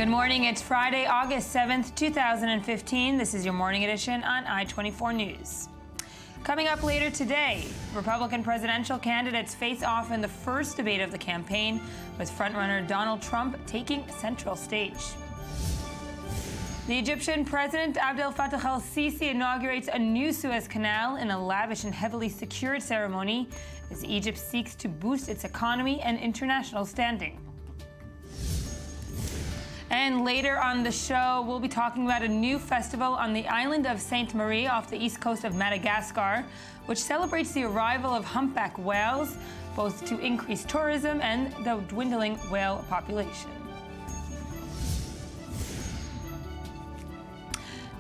Good morning. It's Friday, August 7th, 2015. This is your morning edition on I-24 News. Coming up later today, Republican presidential candidates face off in the first debate of the campaign, with frontrunner Donald Trump taking center stage. The Egyptian President Abdel Fattah el-Sisi inaugurates a new Suez Canal in a lavish and heavily secured ceremony as Egypt seeks to boost its economy and international standing. And later on the show, we'll be talking about a new festival on the island of Sainte Marie off the east coast of Madagascar, which celebrates the arrival of humpback whales, both to increase tourism and the dwindling whale population.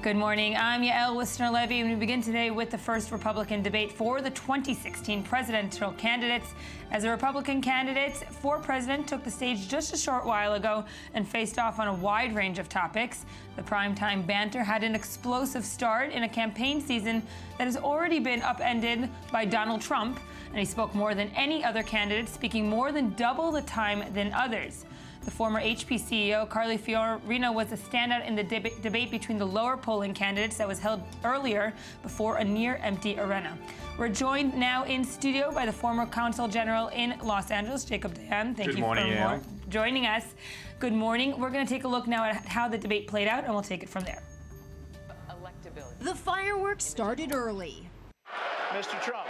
Good morning, I'm Yael Wisner-Levy, and we begin today with the first Republican debate for the 2016 presidential candidates. As the Republican candidates for president took the stage just a short while ago and faced off on a wide range of topics. The primetime banter had an explosive start in a campaign season that has already been upended by Donald Trump, and he spoke more than any other candidate, speaking more than double the time than others. The former HP CEO, Carly Fiorina, was a standout in the debate between the lower polling candidates that was held earlier before a near-empty arena. We're joined now in studio by the former Consul General in Los Angeles, Jacob Dayan. Thank you for joining us. Good morning. We're going to take a look now at how the debate played out, and we'll take it from there. The fireworks started early. Mr. Trump.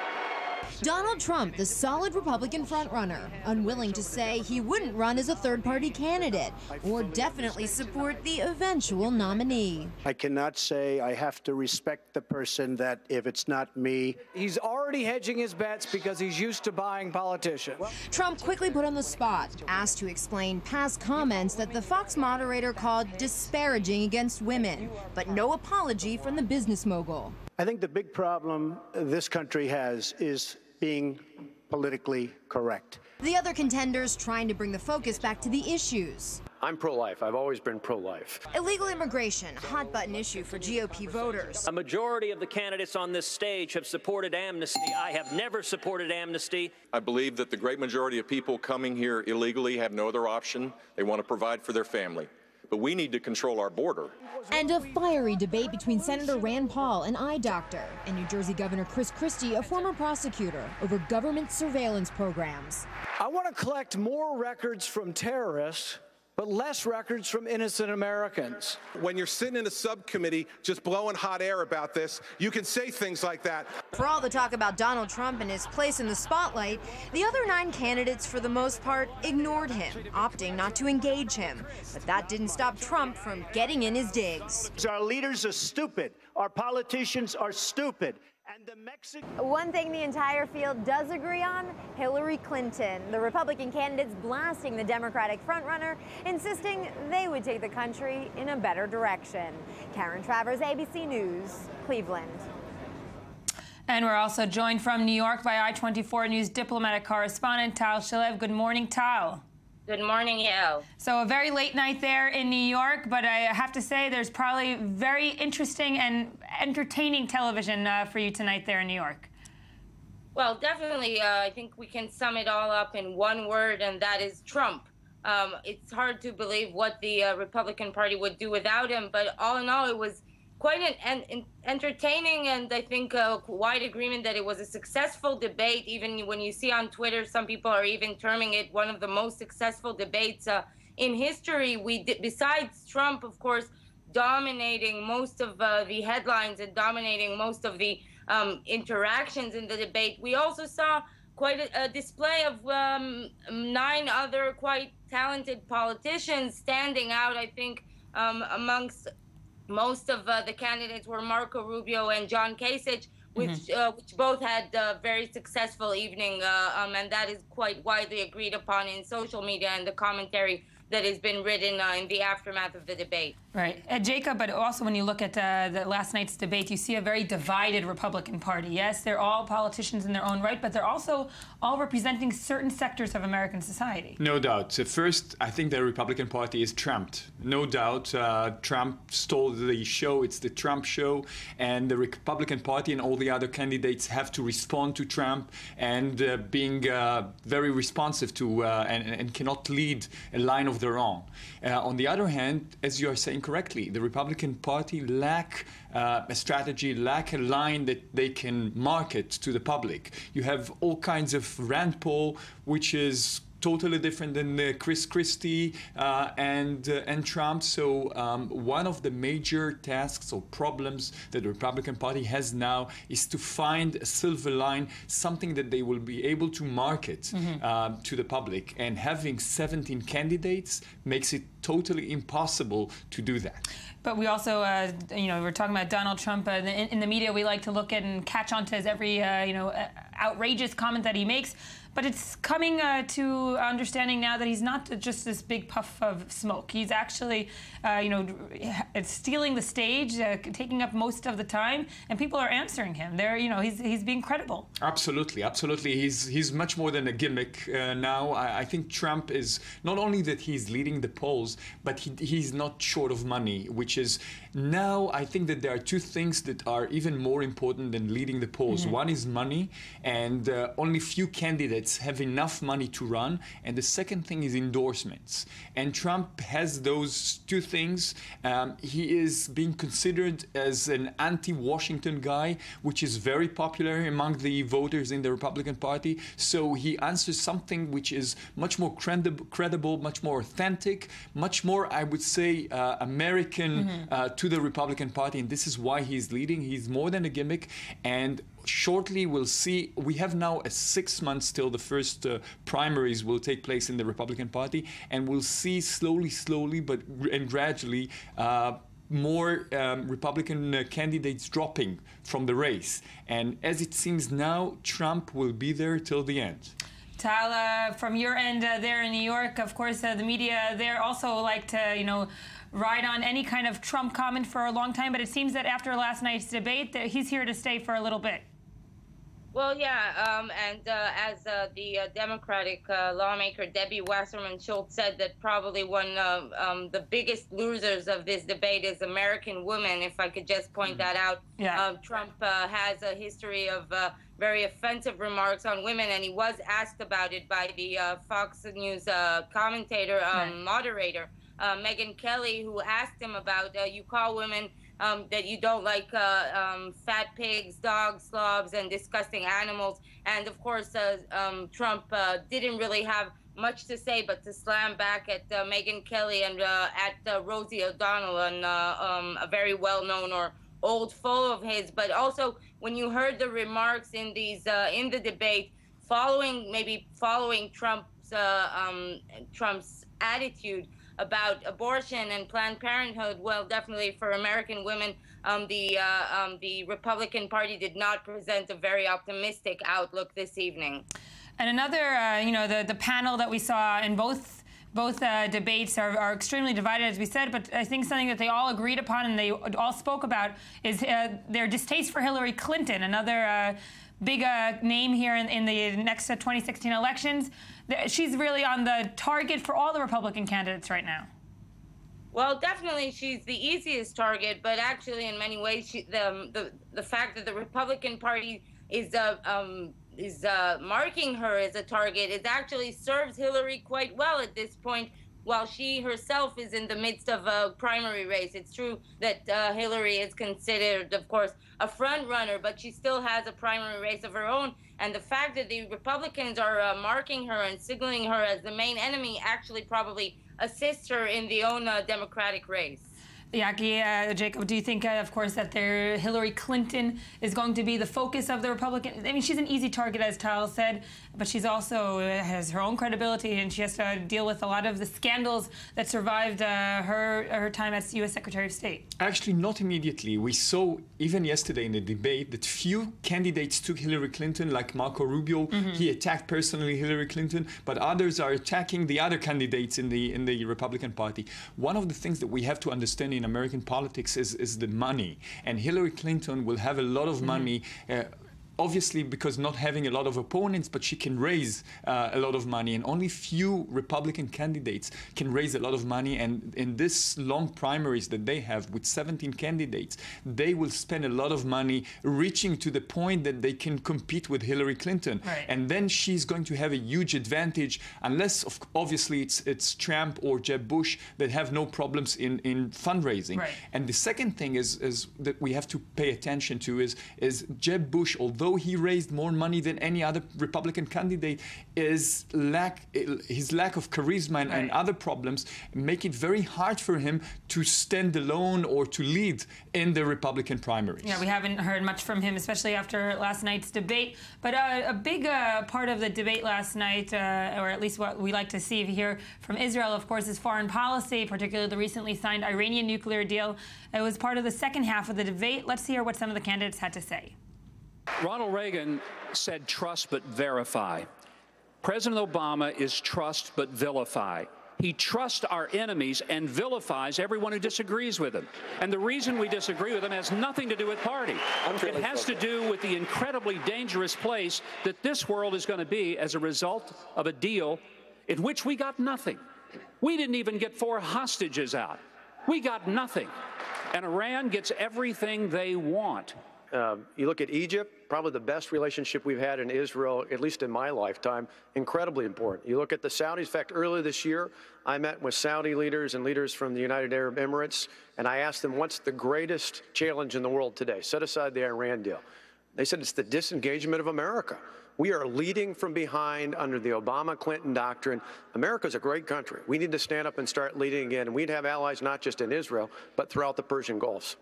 Donald Trump, the solid Republican frontrunner, unwilling to say he wouldn't run as a third-party candidate or definitely support the eventual nominee. I cannot say. I have to respect the person that if it's not me. He's already hedging his bets because he's used to buying politicians. Trump quickly put on the spot, asked to explain past comments that the Fox moderator called disparaging against women, but no apology from the business mogul. I think the big problem this country has is being politically correct. The other contenders trying to bring the focus back to the issues. I'm pro-life. I've always been pro-life. Illegal immigration, hot-button issue for GOP voters. A majority of the candidates on this stage have supported amnesty. I have never supported amnesty. I believe that the great majority of people coming here illegally have no other option. They want to provide for their family. But we need to control our border. And a fiery debate between Senator Rand Paul, an eye doctor, and New Jersey Governor Chris Christie, a former prosecutor, over government surveillance programs. I want to collect more records from terrorists, but less records from innocent Americans. When you're sitting in a subcommittee just blowing hot air about this, you can say things like that. For all the talk about Donald Trump and his place in the spotlight, the other 9 candidates, for the most part, ignored him, opting not to engage him. But that didn't stop Trump from getting in his digs. Our leaders are stupid. Our politicians are stupid. And the One thing the entire field does agree on, Hillary Clinton. The Republican candidates blasting the Democratic frontrunner, insisting they would take the country in a better direction. Karen Travers, ABC News, Cleveland. And we're also joined from New York by I-24 News diplomatic correspondent Tal Shalev. Good morning, Tal. Good morning, Yael. So a very late night there in New York, but I have to say there's probably very interesting and entertaining television for you tonight there in New York. Well, definitely, I think we can sum it all up in one word, and that is Trump. It's hard to believe what the Republican Party would do without him, but all in all, it was quite an entertaining and I think wide agreement that it was a successful debate. Even when you see on Twitter, some people are even terming it one of the most successful debates in history. Besides Trump, of course, dominating most of the headlines and dominating most of the interactions in the debate, we also saw quite a display of 9 other quite talented politicians standing out. I think amongst most of the candidates were Marco Rubio and John Kasich, which both had a very successful evening, and that is quite widely agreed upon in social media and the commentary that has been written in the aftermath of the debate. Right. Jacob, but also when you look at the last night's debate, you see a very divided Republican Party. Yes, they're all politicians in their own right, but they're also all representing certain sectors of American society. No doubt. First, I think the Republican Party is trumped. No doubt. Trump stole the show. It's the Trump show. And the Republican Party and all the other candidates have to respond to Trump and being very responsive to and cannot lead a line of their own. On the other hand, as you are saying correctly, the Republican Party lack a strategy, lack a line that they can market to the public. You have all kinds of Rand Paul, which is totally different than Chris Christie and Trump. So one of the major tasks or problems that the Republican Party has now is to find a silver line, something that they will be able to market to the public. And having 17 candidates makes it totally impossible to do that. But we also, we're talking about Donald Trump. In the media, we like to look at and catch on to his every, outrageous comment that he makes. But it's coming to understanding now that he's not just this big puff of smoke. He's actually, stealing the stage, taking up most of the time, and people are answering him. He's being credible. Absolutely, absolutely. He's much more than a gimmick now. I think Trump is not only that he's leading the polls, but he's not short of money, which is now I think that there are two things that are even more important than leading the polls. One is money, and only few candidates have enough money to run, and the second thing is endorsements. And Trump has those two things. He is being considered as an anti-Washington guy, which is very popular among the voters in the Republican Party. So he answers something which is much more credible, much more authentic, much more, I would say, American to the Republican Party, and this is why he's leading. He's more than a gimmick, and shortly we'll see. We have now 6 months till the first primaries will take place in the Republican Party, and we'll see slowly but gradually more Republican candidates dropping from the race. And as it seems now, Trump will be there till the end. Tal, from your end there in New York, of course, the media there also like to, ride on any kind of Trump comment for a long time, but it seems that after last night's debate, that he's here to stay for a little bit. Well, yeah, as the Democratic lawmaker Debbie Wasserman Schultz said, that probably one of the biggest losers of this debate is American women, if I could just point that out. Yeah. Trump has a history of very offensive remarks on women, and he was asked about it by the Fox News commentator, moderator, Megyn Kelly, who asked him about, you call women that you don't like fat pigs, dogs, slobs, and disgusting animals. And of course, Trump didn't really have much to say but to slam back at Megyn Kelly and at Rosie O'Donnell, and a very well-known or old foe of his. But also, when you heard the remarks in these in the debate, following Trump's attitude about abortion and Planned Parenthood, well, definitely for American women, the Republican Party did not present a very optimistic outlook this evening. And another, the panel that we saw in both debates are extremely divided, as we said, but I think something that they all agreed upon and they all spoke about is their distaste for Hillary Clinton, another big name here in the next 2016 elections. She's really on the target for all the Republican candidates right now. Well, definitely she's the easiest target, but actually in many ways the fact that the Republican Party is marking her as a target, it actually serves Hillary quite well at this point, while she herself is in the midst of a primary race. It's true that Hillary is considered, of course, a front runner, but she still has a primary race of her own. And the fact that the Republicans are marking her and signaling her as the main enemy actually probably assists her in the own Democratic race. Yaki, Jacob, do you think, of course, that Hillary Clinton is going to be the focus of the Republican? I mean, she's an easy target, as Tal said, but she's also has her own credibility, and she has to deal with a lot of the scandals that survived her time as U.S. Secretary of State. Actually, not immediately. We saw, even yesterday in the debate, that few candidates took Hillary Clinton, like Marco Rubio. He attacked personally Hillary Clinton, but others are attacking the other candidates in the Republican Party. One of the things that we have to understand in American politics is the money. And Hillary Clinton will have a lot of money, obviously because not having a lot of opponents, but she can raise a lot of money, and only few Republican candidates can raise a lot of money. And in this long primaries that they have with 17 candidates, they will spend a lot of money reaching to the point that they can compete with Hillary Clinton. Right. And then she's going to have a huge advantage, unless obviously it's Trump or Jeb Bush that have no problems in fundraising. Right. And the second thing is that we have to pay attention to is Jeb Bush, although he raised more money than any other Republican candidate, his lack of charisma and other problems make it very hard for him to stand alone or to lead in the Republican primaries. Yeah, we haven't heard much from him, especially after last night's debate. But a big part of the debate last night, or at least what we like to see here from Israel, of course, is foreign policy, particularly the recently signed Iranian nuclear deal. It was part of the second half of the debate. Let's hear what some of the candidates had to say. Ronald Reagan said trust but verify. President Obama is trust but vilify. He trusts our enemies and vilifies everyone who disagrees with him. And the reason we disagree with him has nothing to do with party. It has to do with the incredibly dangerous place that this world is going to be as a result of a deal in which we got nothing. We didn't even get 4 hostages out. We got nothing. And Iran gets everything they want. You look at Egypt, probably the best relationship we've had in Israel, at least in my lifetime, incredibly important. You look at the Saudis. In fact, earlier this year, I met with Saudi leaders and leaders from the United Arab Emirates, and I asked them, what's the greatest challenge in the world today? Set aside the Iran deal. They said it's the disengagement of America. We are leading from behind under the Obama-Clinton doctrine. America's a great country. We need to stand up and start leading again, and we'd have allies not just in Israel, but throughout the Persian Gulf.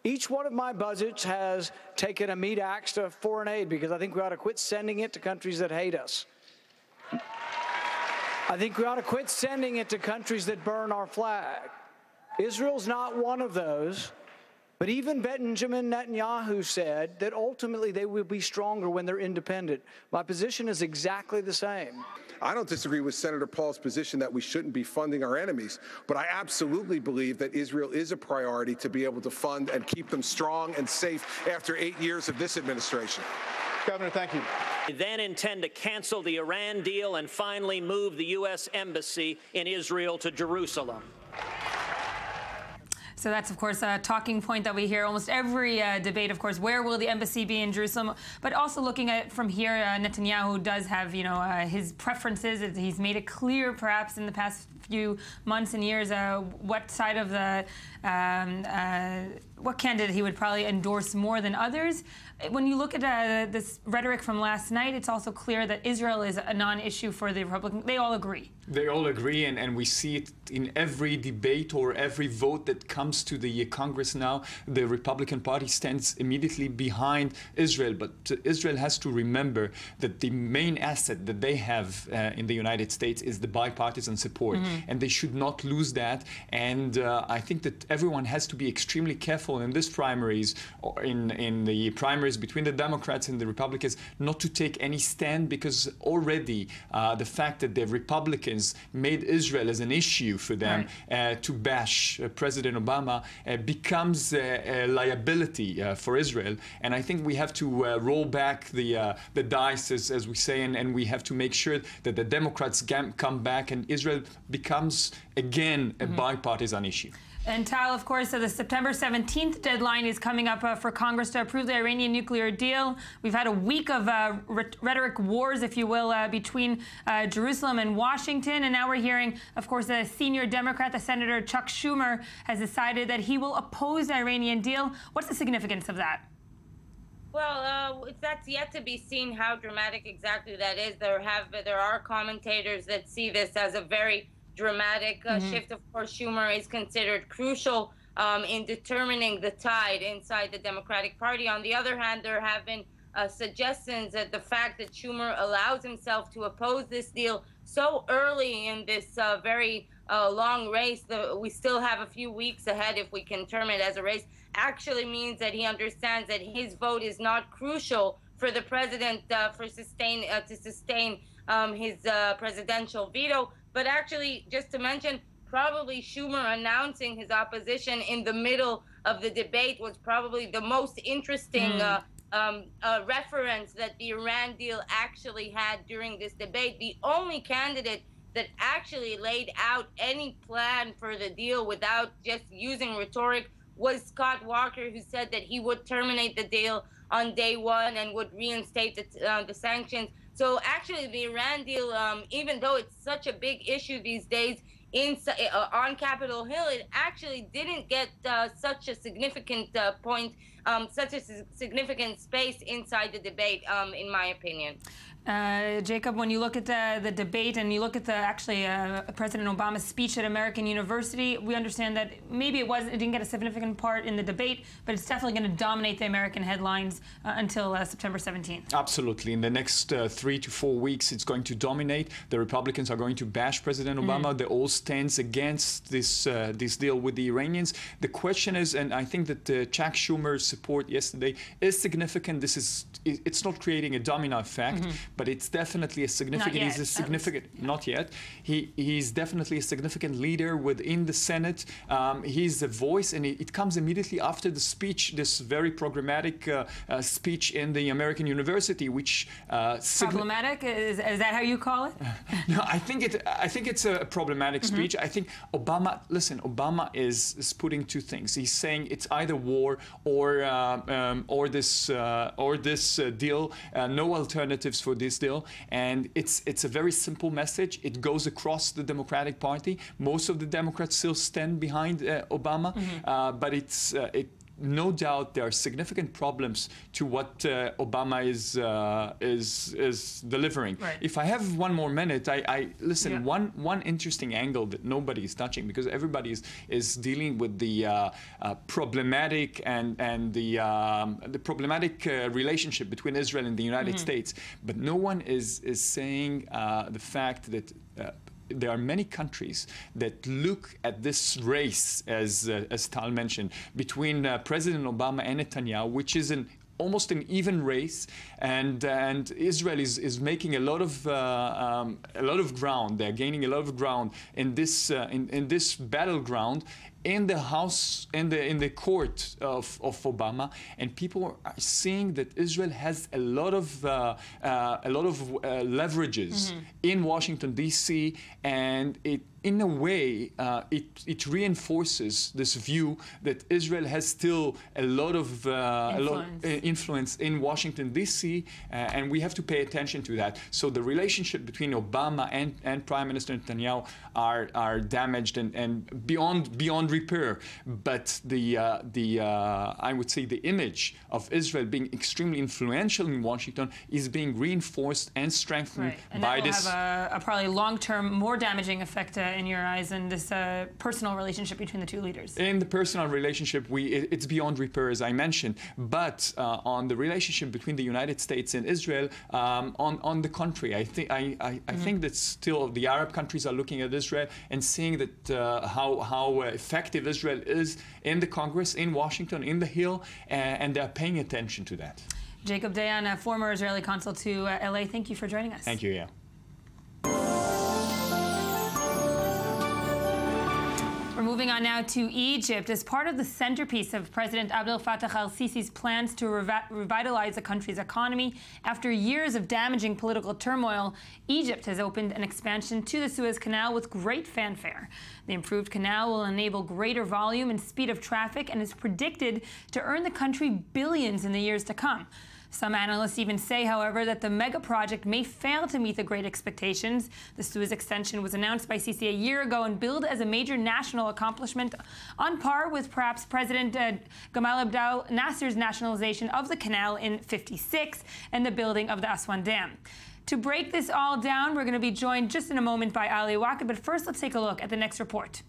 Each one of my budgets has taken a meat axe to foreign aid because I think we ought to quit sending it to countries that hate us. I think we ought to quit sending it to countries that burn our flag. Israel's not one of those. But even Benjamin Netanyahu said that ultimately they will be stronger when they're independent. My position is exactly the same. I don't disagree with Senator Paul's position that we shouldn't be funding our enemies, but I absolutely believe that Israel is a priority to be able to fund and keep them strong and safe after 8 years of this administration. Governor, thank you. They then intend to cancel the Iran deal and finally move the U.S. Embassy in Israel to Jerusalem. So that's, of course, a talking point that we hear almost every debate, of course. Where will the embassy be in Jerusalem? But also looking at it from here, Netanyahu does have, his preferences. He's made it clear, perhaps, in the past few months and years, what side of the, what candidate he would probably endorse more than others. When you look at this rhetoric from last night, it's also clear that Israel is a non-issue for the Republicans. They all agree. They all agree, and we see it in every debate or every vote that comes to the Congress now. The Republican Party stands immediately behind Israel, but Israel has to remember that the main asset that they have in the United States is the bipartisan support, and they should not lose that. And I think that everyone has to be extremely careful in this primaries, or in the primaries between the Democrats and the Republicans, not to take any stand, because already the fact that the Republicans made Israel as an issue for them to bash President Obama becomes a liability for Israel. And I think we have to roll back the dice, as we say, and we have to make sure that the Democrats come back and Israel becomes again a bipartisan issue. And Tal, of course, the September 17th deadline is coming up for Congress to approve the Iranian nuclear deal. We've had a week of rhetoric wars, if you will, between Jerusalem and Washington. And now we're hearing, of course, a senior Democrat, the Senator Chuck Schumer, has decided that he will oppose the Iranian deal. What's the significance of that? Well, that's yet to be seen how dramatic exactly that is. There are commentators that see this as a very dramatic shift. Of course, Schumer is considered crucial in determining the tide inside the Democratic Party. On the other hand, there have been suggestions that the fact that Schumer allows himself to oppose this deal so early in this very long race, we still have a few weeks ahead if we can term it as a race, actually means that he understands that his vote is not crucial for the president to sustain his presidential veto. But actually, just to mention, probably Schumer announcing his opposition in the middle of the debate was probably the most interesting reference that the Iran deal actually had during this debate. The only candidate that actually laid out any plan for the deal without just using rhetoric was Scott Walker, who said that he would terminate the deal on day one and would reinstate the sanctions. So actually the Iran deal, even though it's such a big issue these days on Capitol Hill, it actually didn't get such a significant such a significant space inside the debate, in my opinion. Jacob, when you look at the debate and you look at President Obama's speech at American University, we understand that maybe it didn't get a significant part in the debate, but it's definitely going to dominate the American headlines until September 17th. Absolutely. In the next 3 to 4 weeks, it's going to dominate. The Republicans are going to bash President Obama. They all stand against this deal with the Iranians. The question is, and I think that Chuck Schumer's support yesterday is significant. It's not creating a domino effect. But it's definitely a significant. He's a significant. Not yet. He's definitely a significant leader within the Senate. He's a voice, and it comes immediately after the speech, this very programmatic speech in the American University, which problematic. Is that how you call it? No, I think it's a problematic speech. I think Obama. Listen, Obama is putting two things. He's saying it's either war or this deal. No alternatives for this deal, and it's a very simple message. It goes across the Democratic Party. Most of the Democrats still stand behind Obama, but no doubt there are significant problems to what Obama is delivering. Right. If I have one more minute, I listen. Yeah. One interesting angle that nobody is touching, because everybody is dealing with the problematic and the problematic relationship between Israel and the United States, but no one is saying the fact that. There are many countries that look at this race, as Tal mentioned, between President Obama and Netanyahu, which is almost an even race, and Israel is making a lot of ground. They're gaining a lot of ground in this battleground. In the House, in the court of Obama, and people are seeing that Israel has a lot of leverages in Washington D.C., and in a way, it reinforces this view that Israel has still a lot of influence in Washington D.C., and we have to pay attention to that. So the relationship between Obama and Prime Minister Netanyahu are damaged and beyond repair. But I would say the image of Israel being extremely influential in Washington is being reinforced and strengthened by this. And that will have a probably long-term, more damaging effect in your eyes, and this personal relationship between the two leaders. In the personal relationship, it's beyond repair, as I mentioned. But on the relationship between the United States and Israel, on the contrary, I think that still the Arab countries are looking at Israel and seeing that how effective Israel is in the Congress, in Washington, in the Hill, and they're paying attention to that. Jacob Dayan, former Israeli consul to LA, thank you for joining us. Thank you, yeah. We're moving on now to Egypt. As part of the centerpiece of President Abdel Fattah al-Sisi's plans to revitalize the country's economy, after years of damaging political turmoil, Egypt has opened an expansion to the Suez Canal with great fanfare. The improved canal will enable greater volume and speed of traffic and is predicted to earn the country billions in the years to come. Some analysts even say, however, that the mega project may fail to meet the great expectations. The Suez extension was announced by Sisi a year ago and billed as a major national accomplishment, on par with perhaps President Gamal Abdel Nasser's nationalization of the canal in '56 and the building of the Aswan Dam. To break this all down, we're going to be joined just in a moment by Ali Waqid, but first let's take a look at the next report.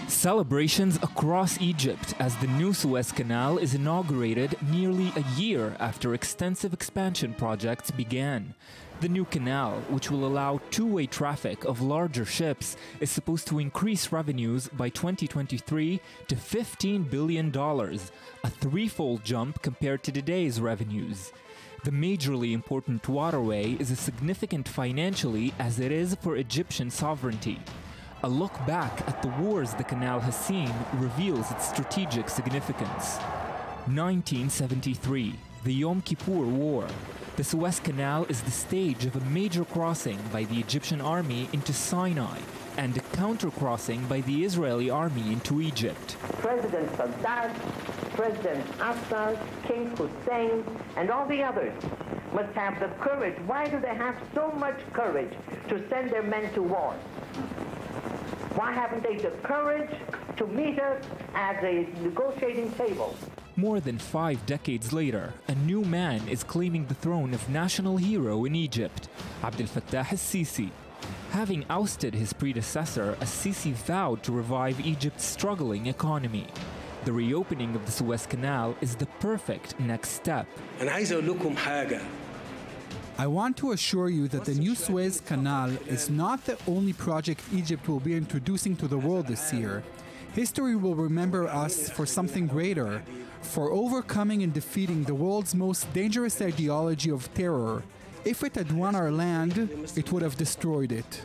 Celebrations across Egypt as the new Suez Canal is inaugurated nearly a year after extensive expansion projects began. The new canal, which will allow two-way traffic of larger ships, is supposed to increase revenues by 2023 to $15 billion, a threefold jump compared to today's revenues. The majorly important waterway is as significant financially as it is for Egyptian sovereignty. A look back at the wars the canal has seen reveals its strategic significance. 1973, the Yom Kippur War. The Suez Canal is the stage of a major crossing by the Egyptian army into Sinai and a counter-crossing by the Israeli army into Egypt. President Sadat, President Assad, King Hussein, and all the others must have the courage. Why do they have so much courage to send their men to war? Why haven't they the courage to meet us at a negotiating table? More than 5 decades later, a new man is claiming the throne of national hero in Egypt, Abdel Fattah al-Sisi. Having ousted his predecessor, al-Sisi vowed to revive Egypt's struggling economy. The reopening of the Suez Canal is the perfect next step. I want to assure you that the new Suez Canal is not the only project Egypt will be introducing to the world this year. History will remember us for something greater, for overcoming and defeating the world's most dangerous ideology of terror. If it had won our land, it would have destroyed it.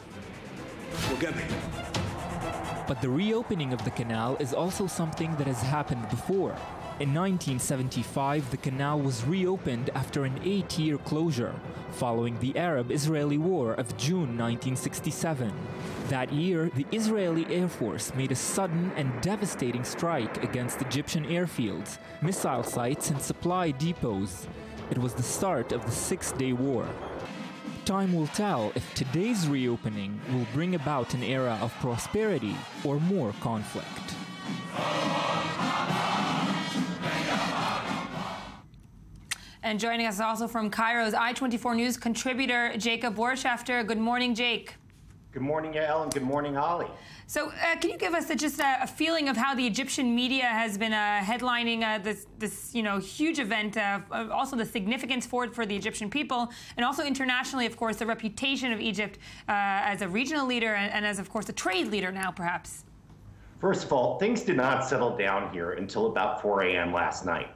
But the reopening of the canal is also something that has happened before. In 1975, the canal was reopened after an 8-year closure, following the Arab-Israeli War of June 1967. That year, the Israeli Air Force made a sudden and devastating strike against Egyptian airfields, missile sites, and supply depots. It was the start of the 6-day war. Time will tell if today's reopening will bring about an era of prosperity or more conflict. And joining us also from Cairo's I-24 News contributor, Jacob Borschafter. Good morning, Jake. Good morning, Yael, and good morning, Ali. So can you give us just a feeling of how the Egyptian media has been headlining this huge event, also the significance for it for the Egyptian people, and also internationally, of course, the reputation of Egypt as a regional leader and as, of course, a trade leader now, perhaps? First of all, things did not settle down here until about 4 a.m. last night.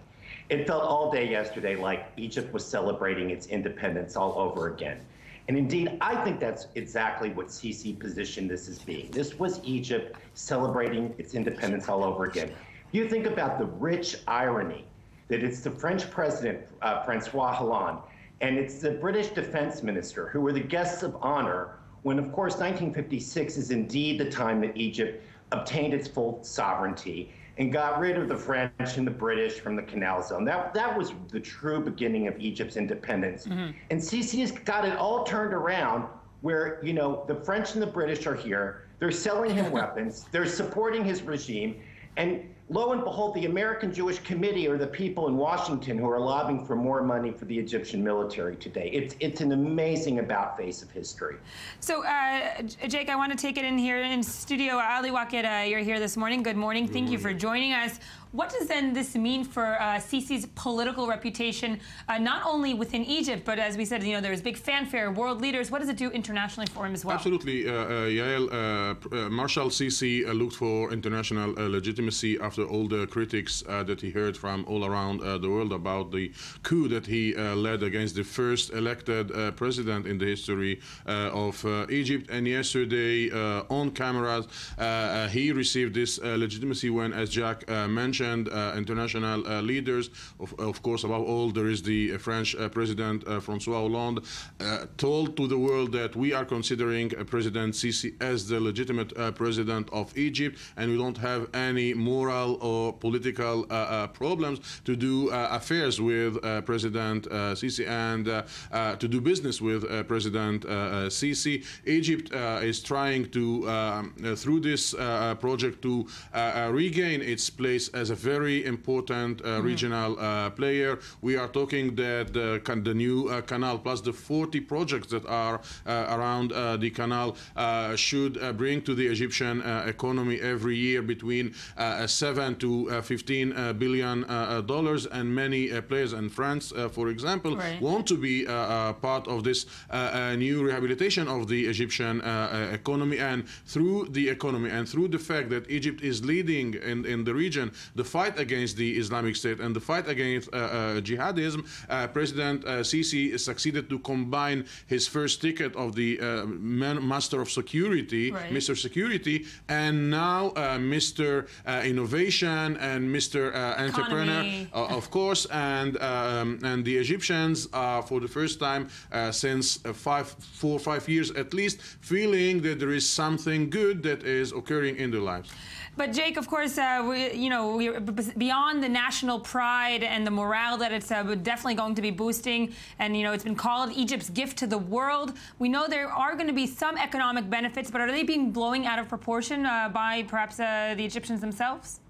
It felt all day yesterday like Egypt was celebrating its independence all over again. And indeed, I think that's exactly what Sisi positioned this as being. This was Egypt celebrating its independence all over again. You think about the rich irony that it's the French president, Francois Hollande, and it's the British defense minister who were the guests of honor when, of course, 1956 is indeed the time that Egypt obtained its full sovereignty and got rid of the French and the British from the Canal Zone. That was the true beginning of Egypt's independence. Mm-hmm. And Sisi has got it all turned around where, the French and the British are here. They're selling him weapons. They're supporting his regime. And lo and behold, the American Jewish Committee are the people in Washington who are lobbying for more money for the Egyptian military today. It's an amazing about-face of history. So, Jake, I want to take it in here in studio. Ali Waked, you're here this morning. Good morning. Thank you for joining us. What does then this mean for Sisi's political reputation, not only within Egypt, but as we said, there's big fanfare, world leaders. What does it do internationally for him as well? Absolutely. Yael, Marshal Sisi looked for international legitimacy after all the critics that he heard from all around the world about the coup that he led against the first elected president in the history of Egypt. And yesterday, on cameras, he received this legitimacy when, as Jack mentioned, international leaders, of course, above all, there is the French President Francois Hollande, told to the world that we are considering President Sisi as the legitimate president of Egypt, and we don't have any moral or political problems to do affairs with President Sisi and to do business with President Sisi. Egypt is trying to, through this project, to regain its place as a very important regional player. We are talking that the new canal plus the 40 projects that are around the canal should bring to the Egyptian economy every year between 7 to 15 billion dollars, and many players in France, for example, want to be part of this new rehabilitation of the Egyptian economy. And through the economy and through the fact that Egypt is leading in the region, the fight against the Islamic State and the fight against jihadism, President Sisi succeeded to combine his first ticket of the Master of Security, Mr. Security, and now Mr. Innovation and Mr. Entrepreneur, of course, and the Egyptians are for the first time since 4 or 5 years at least feeling that there is something good that is occurring in their lives. But Jake, of course, we're beyond the national pride and the morale that it's definitely going to be boosting. And, it's been called Egypt's gift to the world. We know there are going to be some economic benefits, but are they being blown out of proportion by perhaps the Egyptians themselves?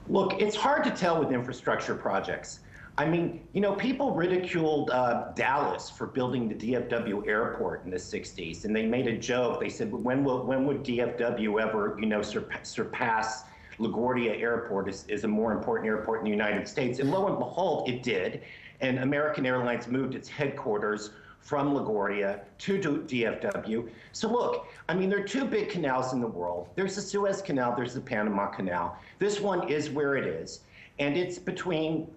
Look, it's hard to tell with infrastructure projects. I mean, people ridiculed Dallas for building the DFW airport in the 60s, and they made a joke. They said, when would DFW ever, surpass LaGuardia Airport as a more important airport in the United States? And lo and behold, it did. And American Airlines moved its headquarters from LaGuardia to DFW. So look, I mean, there are two big canals in the world. There's the Suez Canal, there's the Panama Canal. This one is where it is. And it's between,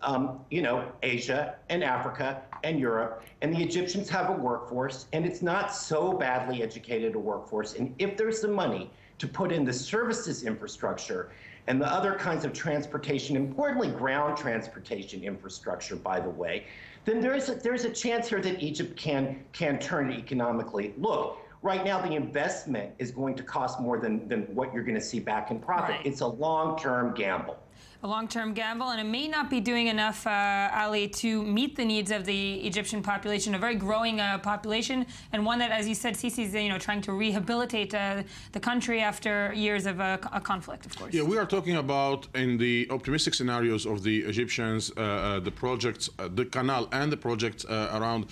Asia and Africa and Europe. And the Egyptians have a workforce, and it's not so badly educated a workforce. And if there's the money to put in the services infrastructure and the other kinds of transportation, importantly ground transportation infrastructure, by the way, then there's a chance here that Egypt can turn economically. Look, right now the investment is going to cost more than what you're going to see back in profit. Right. It's a long-term gamble. A long-term gamble, and it may not be doing enough, Ali, to meet the needs of the Egyptian population, a very growing population, and one that, as you said, Sisi's trying to rehabilitate the country after years of a conflict, of course. Yeah, we are talking about, in the optimistic scenarios of the Egyptians, the projects, the canal and the projects around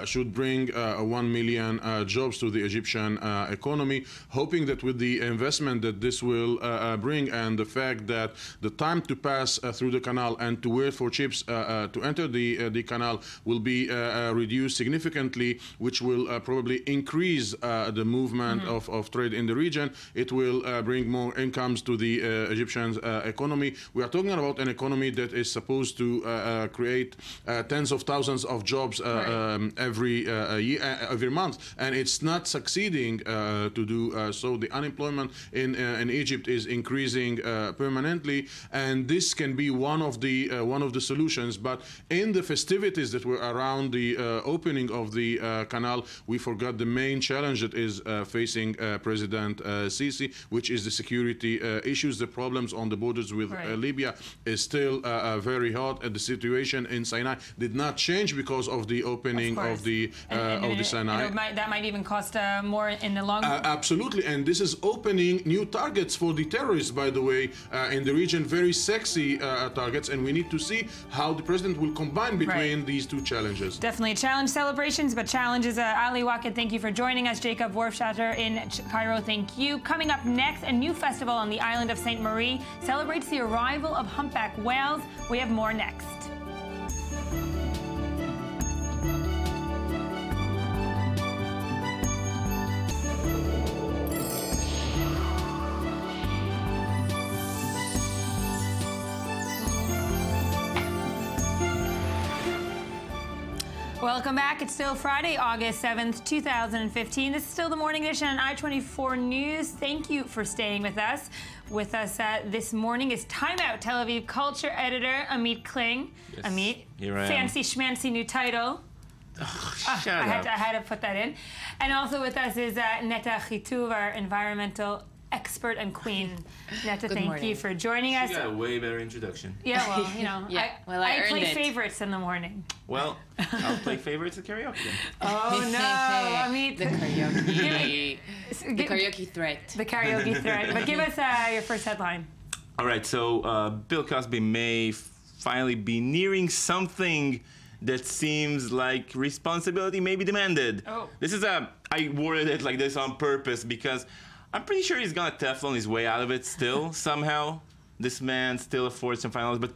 should bring 1 million jobs to the Egyptian economy, hoping that with the investment that this will bring and the fact that the time to pass through the canal and to wait for ships to enter the canal will be reduced significantly, which will probably increase the movement of trade in the region. It will bring more incomes to the Egyptian economy. We are talking about an economy that is supposed to create tens of thousands of jobs every year, every month, and it's not succeeding to do so. The unemployment in Egypt is increasing permanently, and this can be one of the solutions. But in the festivities that were around the opening of the canal, we forgot the main challenge that is facing President Sisi, which is the security issues. The problems on the borders with Libya is still very hot, and the situation in Sinai did not change because of the opening of the Sinai. That might even cost more in the long run. Absolutely, and this is opening new targets for the terrorists, by the way, in the region. Very sexy targets, and we need to see how the president will combine between these two challenges. Definitely challenge celebrations, but challenges. Ali Waked, thank you for joining us. Jacob Worfschatter in Cairo, thank you. Coming up next, a new festival on the island of St. Marie celebrates the arrival of humpback whales. We have more next. Welcome back. It's still Friday, August 7th, 2015. This is still the morning edition on I-24 News. Thank you for staying with us. With us this morning is Time Out Tel Aviv culture editor Amit Kling. Yes, Amit, fancy schmancy new title. I had to put that in. And also with us is Netta Chituv, our environmental expert and queen. Netta, thank you for joining us. You got a way better introduction. Yeah, well, I play favorites in the morning. Well, I'll play favorites at karaoke then. Oh no, I mean the karaoke, the karaoke threat. The karaoke threat. But give us your first headline. All right, so Bill Cosby may finally be nearing something that seems like responsibility may be demanded. Oh. This is I worded it like this on purpose because I'm pretty sure he's gonna Teflon his way out of it still, somehow. This man still affords some finals, but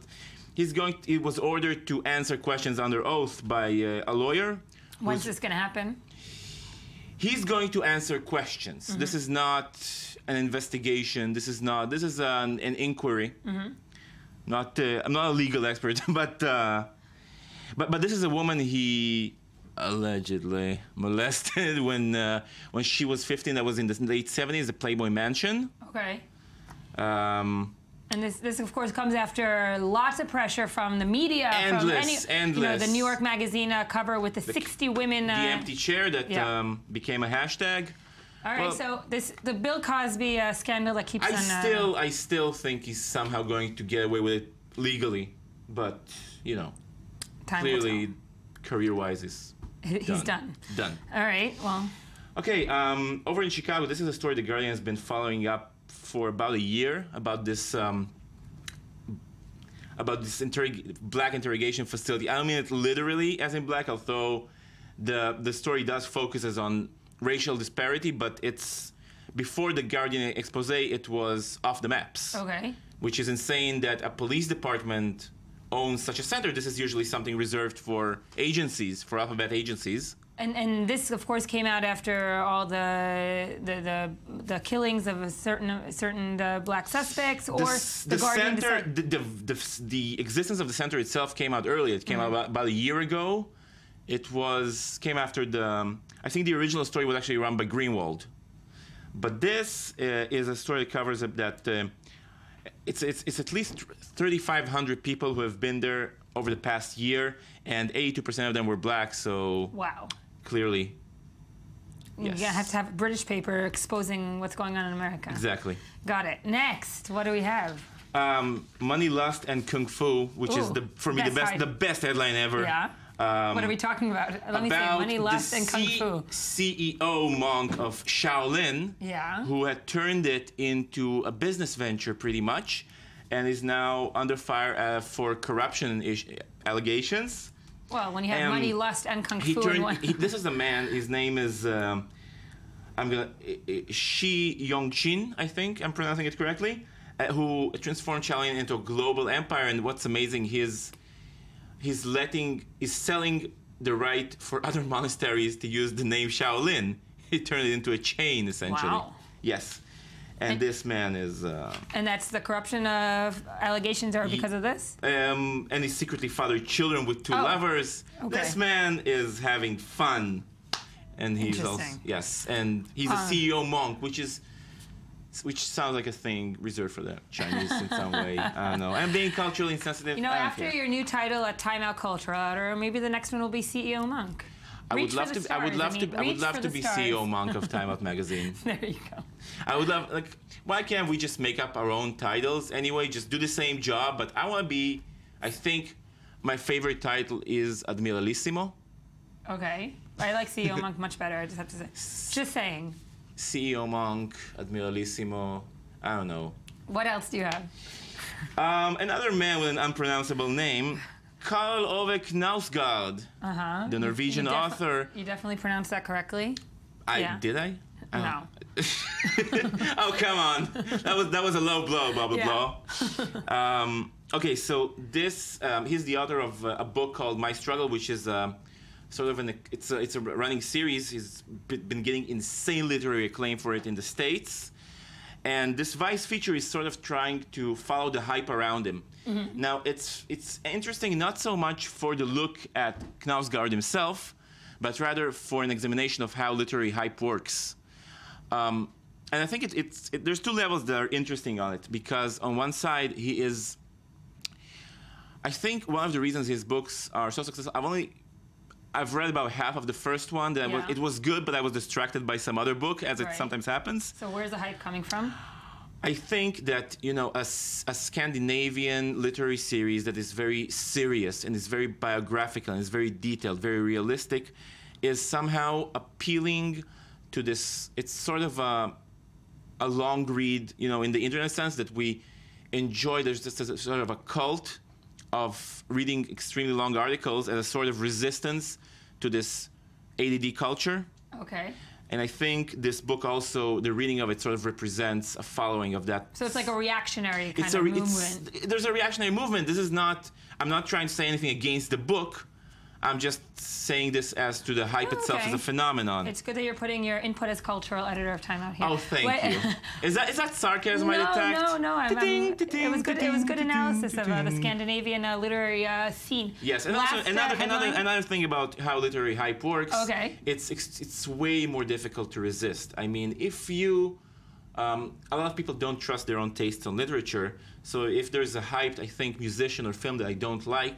he was ordered to answer questions under oath by a lawyer. When's this gonna happen? He's going to answer questions. This is not an investigation. This is an inquiry. I'm not a legal expert, but this is a woman he allegedly molested when she was 15. That was in the late 70s, the Playboy Mansion. Okay. And this of course comes after lots of pressure from the media, endless. You know, the New York Magazine cover with the 60 women. The empty chair that became a hashtag. All right, so the Bill Cosby scandal that keeps on. I still think he's somehow going to get away with it legally, but you know, clearly, career-wise, he's done. Done. All right, well. Okay, over in Chicago, this is a story The Guardian has been following up for about a year about this black interrogation facility. I don't mean it literally as in black, although the story does focuses on racial disparity, but it's before the Guardian expose, it was off the maps. Okay. Which is insane that a police department owns such a center. This is usually something reserved for agencies, for alphabet agencies. And this, of course, came out after all the killings of certain black suspects, or the Guardian center, the existence of the center itself came out early. It came out about a year ago. It came after I think the original story was actually run by Greenwald. But this is a story that covers that it's at least 3,500 people who have been there over the past year, and 82% of them were black, so wow. Clearly, yes. You have to have a British paper exposing what's going on in America. Exactly. Got it. Next, what do we have? Money, Lust, and Kung Fu, which is for me the best headline ever. Yeah. What are we talking about? Let me see. Money, Lust, and Kung Fu. CEO monk of Shaolin, who had turned it into a business venture pretty much, and is now under fire for corruption allegations. Well, when you have money, lust, and Kung Fu in one. This is a man, his name is, Shi Yongqin, I think I'm pronouncing it correctly, who transformed Shaolin into a global empire. And what's amazing, he's selling the right for other monasteries to use the name Shaolin. He turned it into a chain, essentially. Wow. Yes. And this man is... and that's the corruption of allegations are because of this? And he secretly fathered children with two lovers. Okay. This man is having fun. And he's also... Yes. And he's a CEO monk, which sounds like a thing reserved for the Chinese in some way. I don't know. I'm being culturally insensitive. You know, after your new title at Time Out Cultural Outer, maybe the next one will be CEO monk. I would love to be CEO monk of Time Out magazine. There you go. I would love, like, why can't we just make up our own titles anyway? Just do the same job. But I want to be, I think my favorite title is Admiralissimo. Okay. I like CEO monk much better, I just have to say. Just saying. CEO monk, Admiralissimo, I don't know. What else do you have? Another man with an unpronounceable name, Karl Ove Knausgaard, the Norwegian author. You definitely pronounced that correctly? Did I? No. Oh, come on. That was a low blow, blah, blah, blah. Okay, so this, he's the author of a book called My Struggle, which is sort of it's a running series. He's been getting insane literary acclaim for it in the States. And this Vice feature is sort of trying to follow the hype around him. Mm-hmm. Now, it's interesting not so much for the look at Knausgaard himself, but rather for an examination of how literary hype works. And I think there's two levels that are interesting on it, because on one side, he is... I think one of the reasons his books are so successful, I've read about half of the first one. It was good, but I was distracted by some other book, as it sometimes happens. So where's the hype coming from? I think that, you know, a Scandinavian literary series that is very serious and is very biographical and is very detailed, very realistic, is somehow appealing to this. It's sort of a long read, you know, in the internet sense that we enjoy. There's just a sort of a cult of reading extremely long articles as a sort of resistance to this ADD culture. Okay. And I think this book also, the reading of it sort of represents a following of that. So it's like a reactionary kind of movement. There's a reactionary movement. This is not, I'm not trying to say anything against the book. I'm just saying this as to the hype itself as a phenomenon. It's good that you're putting your input as cultural editor of Time Out here. Oh, thank you. Is that sarcasm I detect? No. It was good. It was good analysis of the Scandinavian literary scene. Yes, and also another thing about how literary hype works. Okay. It's way more difficult to resist. I mean, if you a lot of people don't trust their own tastes on literature. So if there's a hyped, I think, musician or film that I don't like,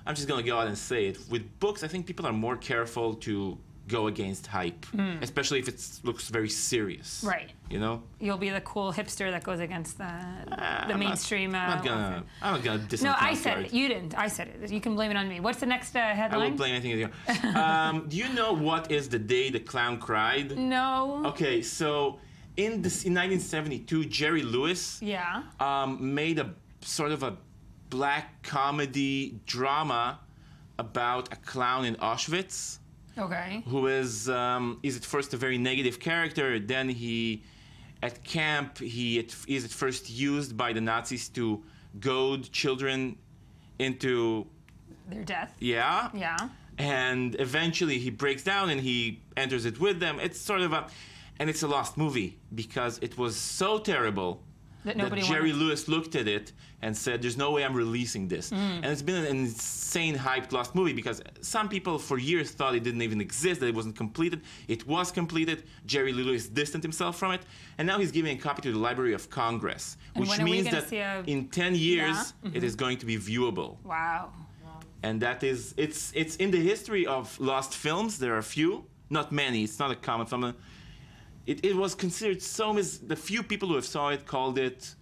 I'm just going to go out and say it. With books, I think people are more careful to go against hype, especially if it looks very serious. Right. You know? You'll be the cool hipster that goes against the mainstream. I'm not gonna diss. No, I said it. You didn't. I said it. You can blame it on me. What's the next headline? I won't blame anything on you. Do you know what is the day the clown cried? No. Okay, so in 1972, Jerry Lewis made a sort of a black comedy drama about a clown in Auschwitz. Okay. Who is at first a very negative character. Then at camp, is at first used by the Nazis to goad children into their death. Yeah. Yeah. And eventually he breaks down and he enters it with them. It's sort of and it's a lost movie because it was so terrible that Jerry Lewis looked at it and said, there's no way I'm releasing this. And it's been an insane hyped lost movie because some people for years thought it didn't even exist, that it wasn't completed. It was completed. Jerry Lewis distanced himself from it. And now he's giving a copy to the Library of Congress, which means that in 10 years, it is going to be viewable. Wow. And that is, it's in the history of lost films. There are a few, not many. It's not a common phenomenon. It was considered the few people who have saw it called it,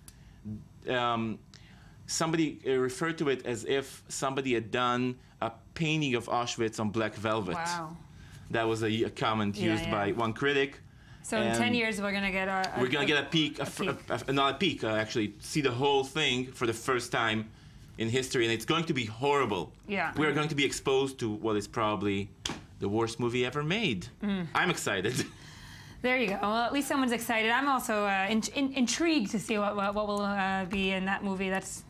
somebody referred to it as if somebody had done a painting of Auschwitz on black velvet. Wow. That was a comment used by one critic. So in 10 years, we're going to get a peek, not a peek, actually, see the whole thing for the first time in history, and it's going to be horrible. Yeah. We're going to be exposed to what is probably the worst movie ever made. I'm excited. There you go. Well, at least someone's excited. I'm also intrigued to see what will be in that movie. That's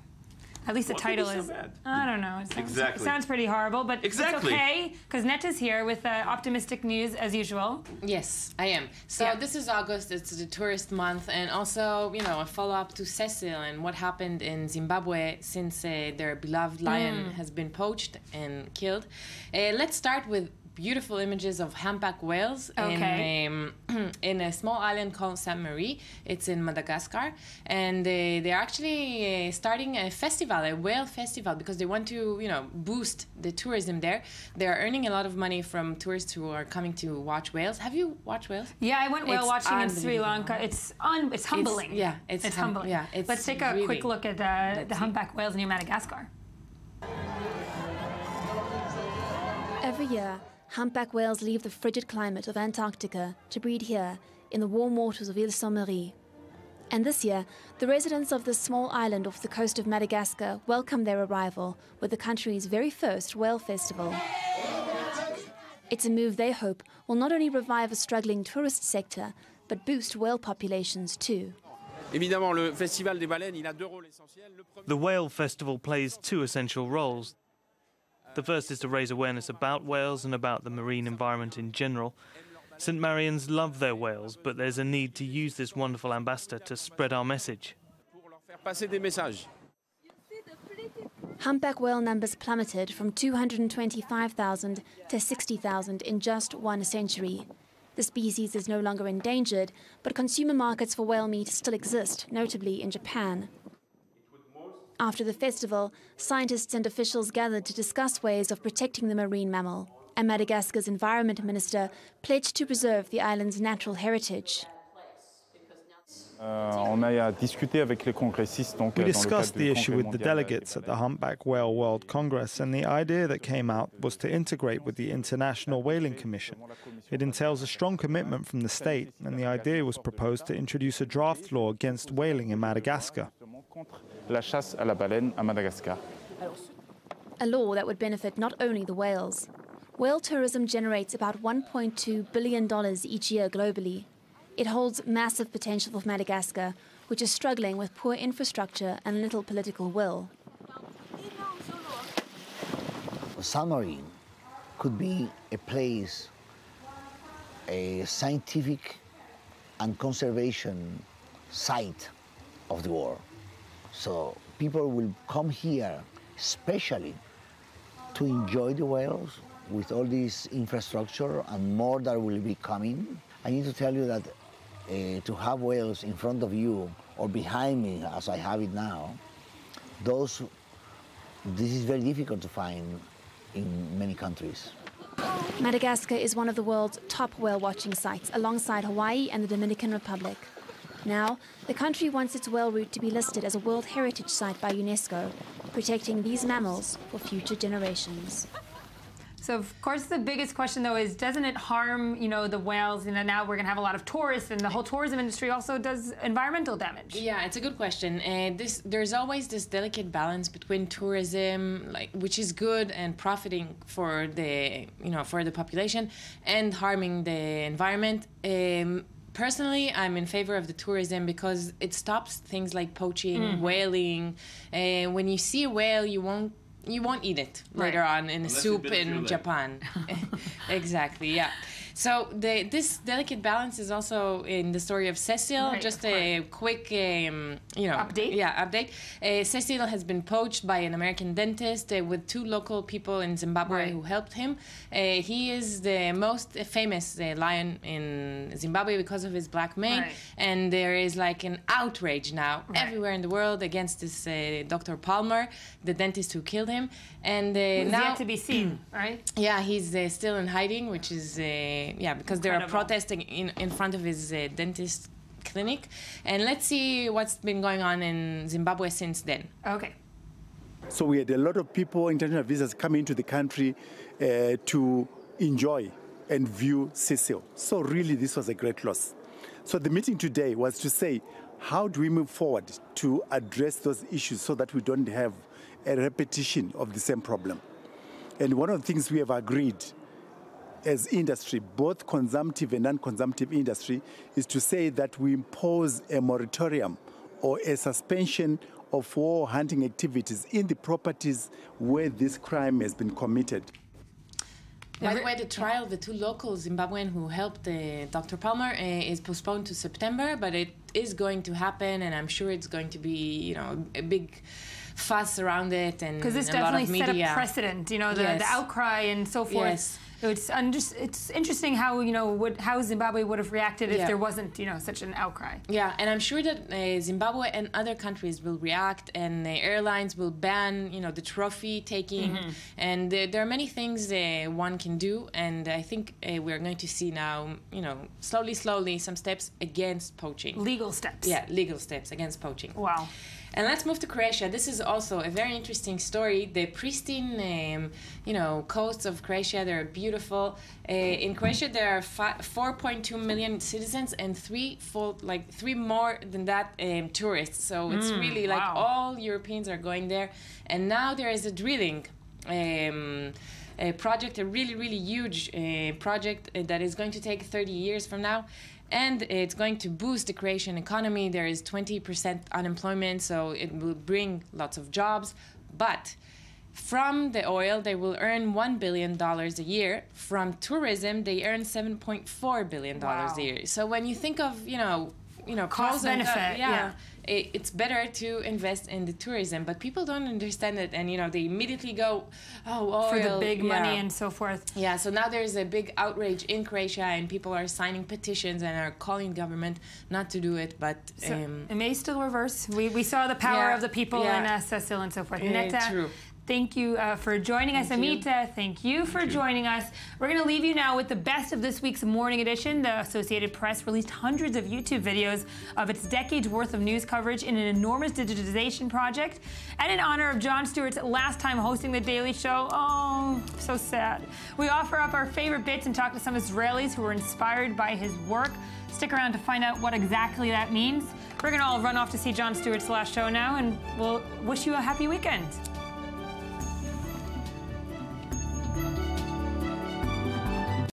at least the title is. So bad? I don't know. It sounds pretty horrible, but it's okay because Neta's here with optimistic news as usual. Yes, I am. So this is August. It's the tourist month, and also a follow-up to Cecil and what happened in Zimbabwe since their beloved lion has been poached and killed. Let's start with beautiful images of humpback whales in a small island called Sainte Marie. It's in Madagascar, and they're actually starting a festival, a whale festival, because they want to, boost the tourism there. They are earning a lot of money from tourists who are coming to watch whales. Have you watched whales? Yeah, I went whale watching in Sri Lanka. It's humbling. It's humbling. Yeah, let's take a quick look at the humpback whales near Madagascar. Every year, humpback whales leave the frigid climate of Antarctica to breed here in the warm waters of Île Sainte-Marie. And this year, the residents of this small island off the coast of Madagascar welcome their arrival with the country's very first whale festival. It's a move they hope will not only revive a struggling tourist sector, but boost whale populations too. The Whale Festival plays two essential roles. The first is to raise awareness about whales and about the marine environment in general. St. Marians love their whales, but there's a need to use this wonderful ambassador to spread our message. Humpback whale numbers plummeted from 225,000 to 60,000 in just 1 century. The species is no longer endangered, but consumer markets for whale meat still exist, notably in Japan. After the festival, scientists and officials gathered to discuss ways of protecting the marine mammal, and Madagascar's environment minister pledged to preserve the island's natural heritage. We discussed the issue with the delegates at the Humpback Whale World Congress, and the idea that came out was to integrate with the International Whaling Commission. It entails a strong commitment from the state, and the idea was proposed to introduce a draft law against whaling in Madagascar. A law that would benefit not only the whales. Whale tourism generates about $1.2 billion each year globally. It holds massive potential for Madagascar, which is struggling with poor infrastructure and little political will. Submarine could be a place, a scientific and conservation site of the world. So people will come here especially to enjoy the whales with all this infrastructure and more that will be coming. I need to tell you that to have whales in front of you or behind me, as I have it now, this is very difficult to find in many countries. Madagascar is one of the world's top whale watching sites, alongside Hawaii and the Dominican Republic. Now, the country wants its whale route to be listed as a World Heritage Site by UNESCO, protecting these mammals for future generations. So, of course, the biggest question, though, is doesn't it harm, the whales? Now we're going to have a lot of tourists, and the whole tourism industry also does environmental damage. Yeah, it's a good question. There's always this delicate balance between tourism, which is good and profiting for the, for the population, and harming the environment. Personally, I'm in favor of the tourism because it stops things like poaching, whaling. When you see a whale, you won't eat it later on in a soup in Japan. Exactly, yeah. So this delicate balance is also in the story of Cecil. Just a quick, update. Yeah, update. Cecil has been poached by an American dentist with 2 local people in Zimbabwe who helped him. He is the most famous lion in Zimbabwe because of his black mane, and there is like an outrage now everywhere in the world against this Dr. Palmer, the dentist who killed him. And now yet to be seen, right? Yeah, he's still in hiding, which is because they are protesting in front of his dentist clinic. And let's see what's been going on in Zimbabwe since then. Okay. So we had a lot of people, international visitors, coming into the country to enjoy and view Cecil. So really, this was a great loss. So the meeting today was to say, how do we move forward to address those issues so that we don't have a repetition of the same problem? And one of the things we have agreed as industry, both consumptive and non-consumptive industry, is to say that we impose a moratorium or a suspension of all hunting activities in the properties where this crime has been committed. By the way, the trial of the 2 local Zimbabwean who helped Dr. Palmer is postponed to September, but it is going to happen, and I'm sure it's going to be, a big fuss around it and because this a lot of definitely media. set a precedent, the outcry and so forth. Yes. It's interesting how how Zimbabwe would have reacted if there wasn't such an outcry. Yeah, and I'm sure that Zimbabwe and other countries will react, and the airlines will ban the trophy taking, and there are many things one can do, and I think we're going to see now slowly some steps against poaching. Legal steps. Yeah, legal steps against poaching. Wow. And let's move to Croatia. This is also a very interesting story. The pristine, coasts of Croatia, they're beautiful. In Croatia, there are 4.2 million citizens and 3 more than that tourists. So it's really like all Europeans are going there. And now there is a drilling project, a really, really huge project that is going to take 30 years from now. And it's going to boost the Croatian economy. There is 20% unemployment, so it will bring lots of jobs. But from the oil, they will earn $1 billion a year. From tourism, they earn $7.4 billion a year. So when you think of, cost benefit, it's better to invest in the tourism, but people don't understand it, and they immediately go, oil, for the big money and so forth. Yeah, so now there's a big outrage in Croatia, and people are signing petitions and are calling government not to do it, but it may still reverse. We saw the power of the people in Cecil and so forth. True. Thank you for joining us, Amita. Thank you for joining us. We're going to leave you now with the best of this week's Morning Edition. The Associated Press released hundreds of YouTube videos of its decades worth of news coverage in an enormous digitization project. And in honor of Jon Stewart's last time hosting The Daily Show, oh, so sad, we offer up our favorite bits and talk to some Israelis who were inspired by his work. Stick around to find out what exactly that means. We're going to all run off to see Jon Stewart's last show now, and we'll wish you a happy weekend.